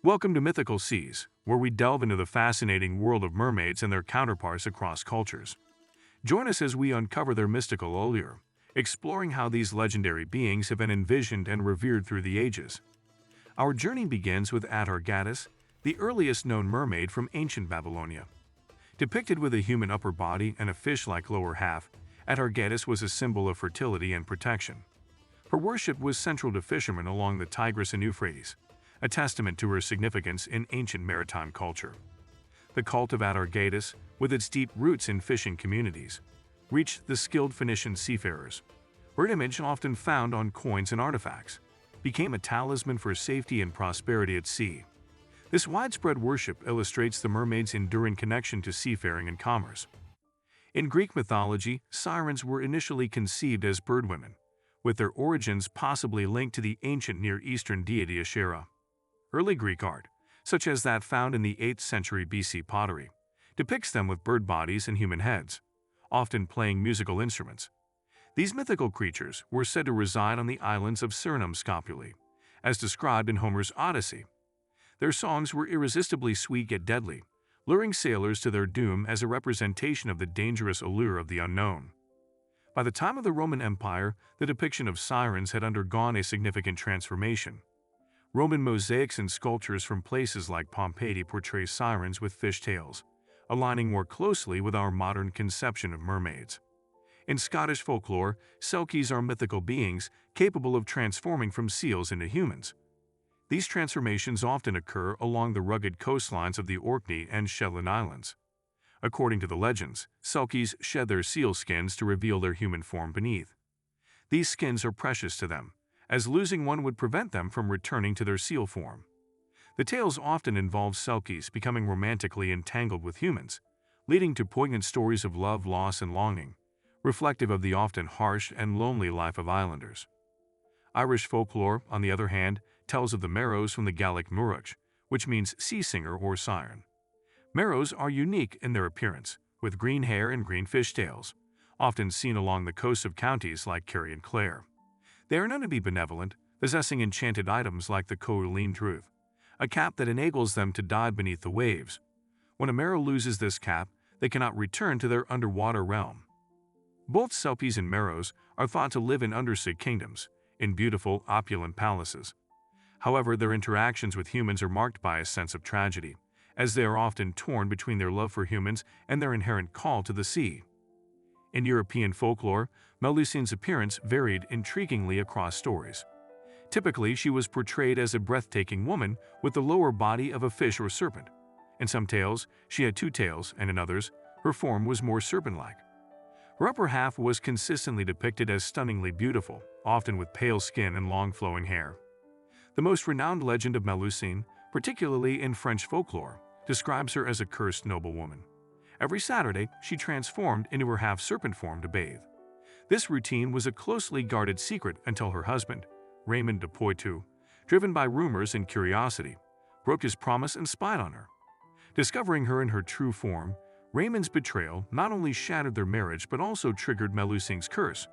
Welcome to Mythical Seas, where we delve into the fascinating world of mermaids and their counterparts across cultures. Join us as we uncover their mystical allure, exploring how these legendary beings have been envisioned and revered through the ages. Our journey begins with Atargatis, the earliest known mermaid from ancient Babylonia. Depicted with a human upper body and a fish-like lower half, Atargatis was a symbol of fertility and protection. Her worship was central to fishermen along the Tigris and Euphrates, a testament to her significance in ancient maritime culture. The cult of Atargatis, with its deep roots in fishing communities, reached the skilled Phoenician seafarers. Her image, often found on coins and artifacts, became a talisman for safety and prosperity at sea. This widespread worship illustrates the mermaid's enduring connection to seafaring and commerce. In Greek mythology, sirens were initially conceived as birdwomen, with their origins possibly linked to the ancient Near Eastern deity Asherah. Early Greek art, such as that found in the 8th century BC pottery, depicts them with bird bodies and human heads, often playing musical instruments. These mythical creatures were said to reside on the islands of Surinam Scopuli, as described in Homer's Odyssey. Their songs were irresistibly sweet yet deadly, luring sailors to their doom as a representation of the dangerous allure of the unknown. By the time of the Roman Empire, the depiction of sirens had undergone a significant transformation. Roman mosaics and sculptures from places like Pompeii portray sirens with fish tails, aligning more closely with our modern conception of mermaids. In Scottish folklore, selkies are mythical beings capable of transforming from seals into humans. These transformations often occur along the rugged coastlines of the Orkney and Shetland Islands. According to the legends, selkies shed their seal skins to reveal their human form beneath. These skins are precious to them, as losing one would prevent them from returning to their seal form. The tales often involve selkies becoming romantically entangled with humans, leading to poignant stories of love, loss, and longing, reflective of the often harsh and lonely life of islanders. Irish folklore, on the other hand, tells of the Merrows from the Gaelic Muruch, which means sea singer or siren. Merrows are unique in their appearance, with green hair and green fishtails, often seen along the coasts of counties like Kerry and Clare. They are known to be benevolent, possessing enchanted items like the Coeline Truth, a cap that enables them to dive beneath the waves. When a Merrow loses this cap, they cannot return to their underwater realm. Both selkies and Merrows are thought to live in undersea kingdoms, in beautiful, opulent palaces. However, their interactions with humans are marked by a sense of tragedy, as they are often torn between their love for humans and their inherent call to the sea. In European folklore, Melusine's appearance varied intriguingly across stories. Typically, she was portrayed as a breathtaking woman with the lower body of a fish or serpent. In some tales, she had two tails, and in others, her form was more serpent-like. Her upper half was consistently depicted as stunningly beautiful, often with pale skin and long flowing hair. The most renowned legend of Melusine, particularly in French folklore, describes her as a cursed noblewoman. Every Saturday, she transformed into her half-serpent form to bathe. This routine was a closely guarded secret until her husband, Raymond de Poitou, driven by rumors and curiosity, broke his promise and spied on her. Discovering her in her true form, Raymond's betrayal not only shattered their marriage but also triggered Melusine's curse,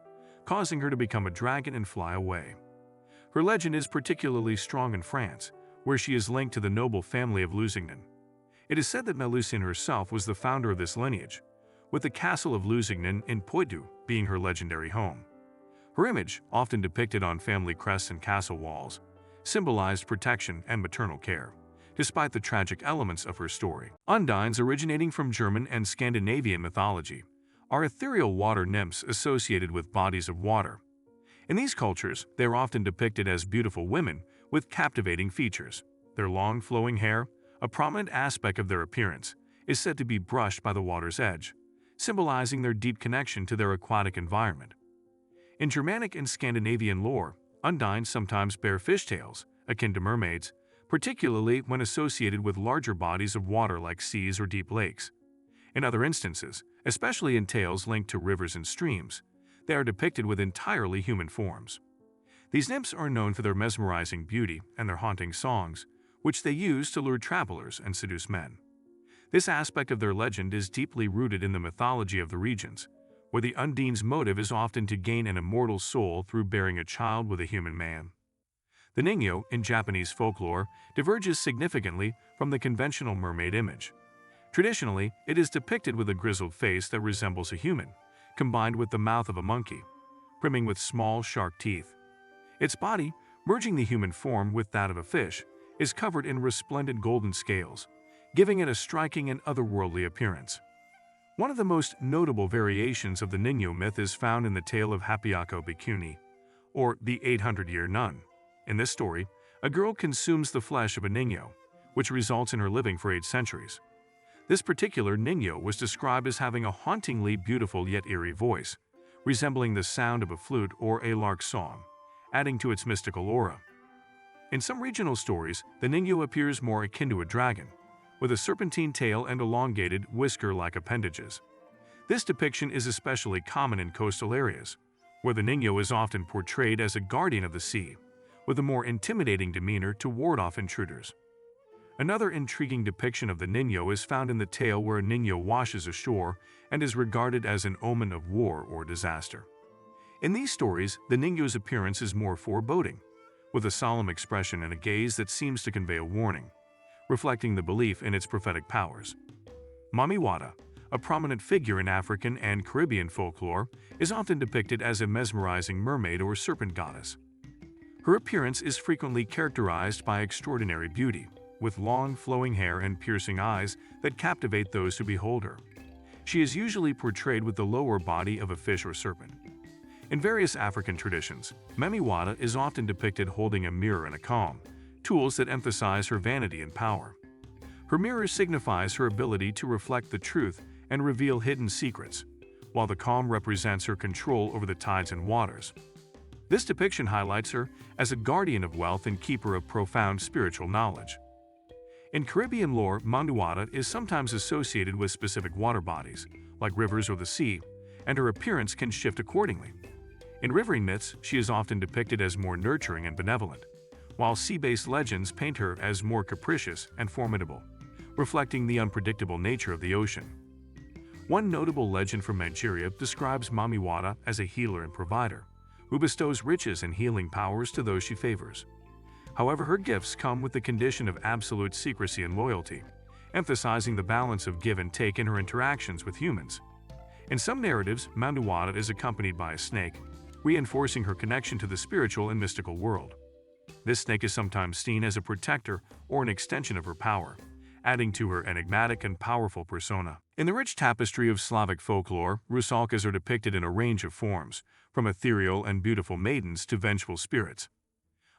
causing her to become a dragon and fly away. Her legend is particularly strong in France, where she is linked to the noble family of Lusignan. It is said that Melusine herself was the founder of this lineage, with the castle of Lusignan in Poitou being her legendary home. Her image, often depicted on family crests and castle walls, symbolized protection and maternal care, despite the tragic elements of her story. Undines, originating from German and Scandinavian mythology, are ethereal water nymphs associated with bodies of water. In these cultures, they are often depicted as beautiful women with captivating features. Their long, flowing hair, a prominent aspect of their appearance, is said to be brushed by the water's edge, symbolizing their deep connection to their aquatic environment. In Germanic and Scandinavian lore, undines sometimes bear fishtails, akin to mermaids, particularly when associated with larger bodies of water like seas or deep lakes. In other instances, especially in tales linked to rivers and streams, they are depicted with entirely human forms. These nymphs are known for their mesmerizing beauty and their haunting songs, which they use to lure travelers and seduce men. This aspect of their legend is deeply rooted in the mythology of the regions, where the Undine's motive is often to gain an immortal soul through bearing a child with a human man. The Ningyo, in Japanese folklore, diverges significantly from the conventional mermaid image. Traditionally, it is depicted with a grizzled face that resembles a human, combined with the mouth of a monkey, brimming with small, sharp teeth. Its body, merging the human form with that of a fish, is covered in resplendent golden scales, giving it a striking and otherworldly appearance. One of the most notable variations of the Ningyo myth is found in the tale of Happyako Bikuni, or the 800-year nun. In this story, a girl consumes the flesh of a Ningyo, which results in her living for 8 centuries. This particular Ningyo was described as having a hauntingly beautiful yet eerie voice, resembling the sound of a flute or a lark's song, adding to its mystical aura. In some regional stories, the Ningyo appears more akin to a dragon, with a serpentine tail and elongated, whisker-like appendages. This depiction is especially common in coastal areas, where the Ningyo is often portrayed as a guardian of the sea, with a more intimidating demeanor to ward off intruders. Another intriguing depiction of the Ningyo is found in the tale where a Ningyo washes ashore and is regarded as an omen of war or disaster. In these stories, the Ningyo's appearance is more foreboding, with a solemn expression and a gaze that seems to convey a warning, reflecting the belief in its prophetic powers. Mami Wata, a prominent figure in African and Caribbean folklore, is often depicted as a mesmerizing mermaid or serpent goddess. Her appearance is frequently characterized by extraordinary beauty, with long, flowing hair and piercing eyes that captivate those who behold her. She is usually portrayed with the lower body of a fish or serpent. In various African traditions, Mami Wata is often depicted holding a mirror and a comb, tools that emphasize her vanity and power. Her mirror signifies her ability to reflect the truth and reveal hidden secrets, while the comb represents her control over the tides and waters. This depiction highlights her as a guardian of wealth and keeper of profound spiritual knowledge. In Caribbean lore, Mami Wata is sometimes associated with specific water bodies, like rivers or the sea, and her appearance can shift accordingly. In riverine myths, she is often depicted as more nurturing and benevolent, while sea-based legends paint her as more capricious and formidable, reflecting the unpredictable nature of the ocean. One notable legend from Nigeria describes Mami Wata as a healer and provider, who bestows riches and healing powers to those she favors. However, her gifts come with the condition of absolute secrecy and loyalty, emphasizing the balance of give and take in her interactions with humans. In some narratives, Mami Wata is accompanied by a snake, reinforcing her connection to the spiritual and mystical world. This snake is sometimes seen as a protector or an extension of her power, adding to her enigmatic and powerful persona. In the rich tapestry of Slavic folklore, rusalkas are depicted in a range of forms, from ethereal and beautiful maidens to vengeful spirits.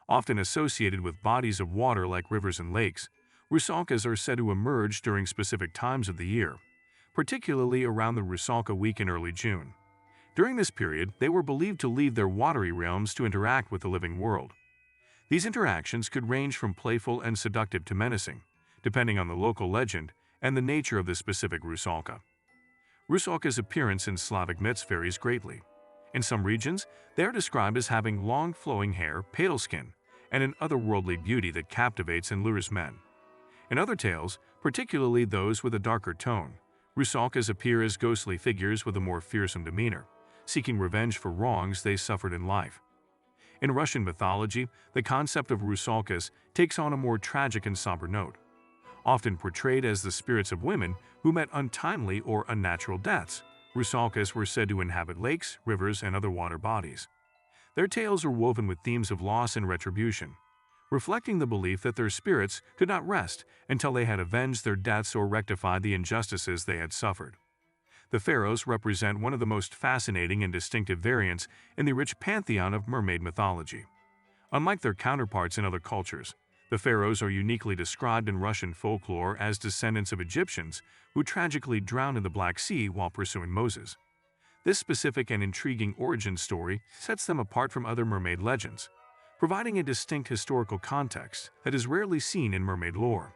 Often associated with bodies of water like rivers and lakes, rusalkas are said to emerge during specific times of the year, particularly around the Rusalka week in early June. During this period, they were believed to leave their watery realms to interact with the living world. These interactions could range from playful and seductive to menacing, depending on the local legend and the nature of the specific rusalka. Rusalka's appearance in Slavic myths varies greatly. In some regions, they are described as having long flowing hair, pale skin, and an otherworldly beauty that captivates and lures men. In other tales, particularly those with a darker tone, rusalkas appear as ghostly figures with a more fearsome demeanor, seeking revenge for wrongs they suffered in life. In Russian mythology, the concept of rusalkas takes on a more tragic and somber note. Often portrayed as the spirits of women who met untimely or unnatural deaths, rusalkas were said to inhabit lakes, rivers, and other water bodies. Their tales are woven with themes of loss and retribution, reflecting the belief that their spirits could not rest until they had avenged their deaths or rectified the injustices they had suffered. The pharaohs represent one of the most fascinating and distinctive variants in the rich pantheon of mermaid mythology. Unlike their counterparts in other cultures, the pharaohs are uniquely described in Russian folklore as descendants of Egyptians who tragically drowned in the Black Sea while pursuing Moses. This specific and intriguing origin story sets them apart from other mermaid legends, providing a distinct historical context that is rarely seen in mermaid lore.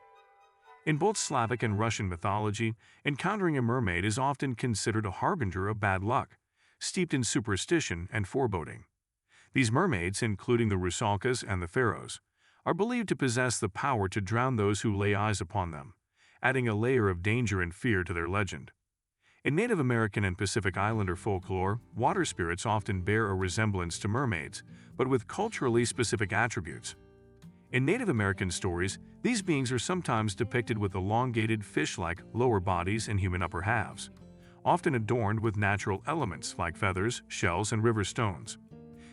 In both Slavic and Russian mythology, encountering a mermaid is often considered a harbinger of bad luck, steeped in superstition and foreboding. These mermaids, including the rusalkas and the pharaohs, are believed to possess the power to drown those who lay eyes upon them, adding a layer of danger and fear to their legend. In Native American and Pacific Islander folklore, water spirits often bear a resemblance to mermaids, but with culturally specific attributes. In Native American stories, these beings are sometimes depicted with elongated fish-like lower bodies and human upper halves, often adorned with natural elements like feathers, shells, and river stones.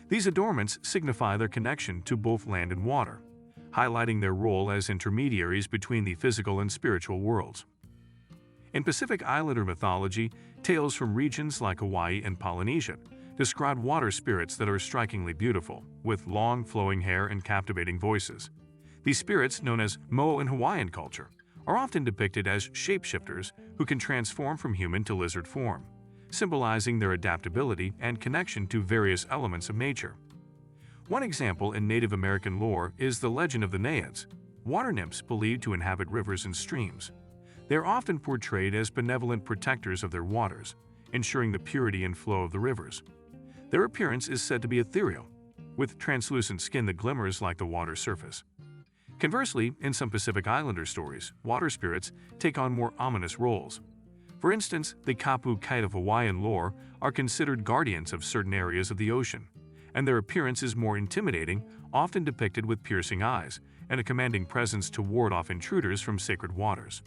These adornments signify their connection to both land and water, highlighting their role as intermediaries between the physical and spiritual worlds. In Pacific Islander mythology, tales from regions like Hawaii and Polynesia describe water spirits that are strikingly beautiful, with long flowing hair and captivating voices. These spirits, known as mo in Hawaiian culture, are often depicted as shapeshifters who can transform from human to lizard form, symbolizing their adaptability and connection to various elements of nature. One example in Native American lore is the legend of the Naiads, water nymphs believed to inhabit rivers and streams. They are often portrayed as benevolent protectors of their waters, ensuring the purity and flow of the rivers. Their appearance is said to be ethereal, with translucent skin that glimmers like the water's surface. Conversely, in some Pacific Islander stories, water spirits take on more ominous roles. For instance, the Kapu Kite of Hawaiian lore are considered guardians of certain areas of the ocean, and their appearance is more intimidating, often depicted with piercing eyes and a commanding presence to ward off intruders from sacred waters.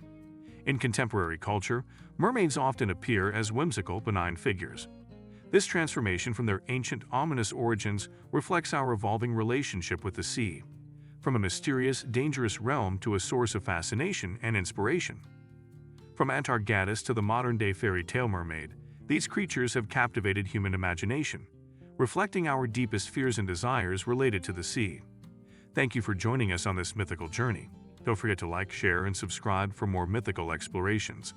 In contemporary culture, mermaids often appear as whimsical, benign figures. This transformation from their ancient, ominous origins reflects our evolving relationship with the sea, from a mysterious, dangerous realm to a source of fascination and inspiration. From Antargaddis to the modern-day fairy tale mermaid, these creatures have captivated human imagination, reflecting our deepest fears and desires related to the sea. Thank you for joining us on this mythical journey. Don't forget to like, share, and subscribe for more mythical explorations.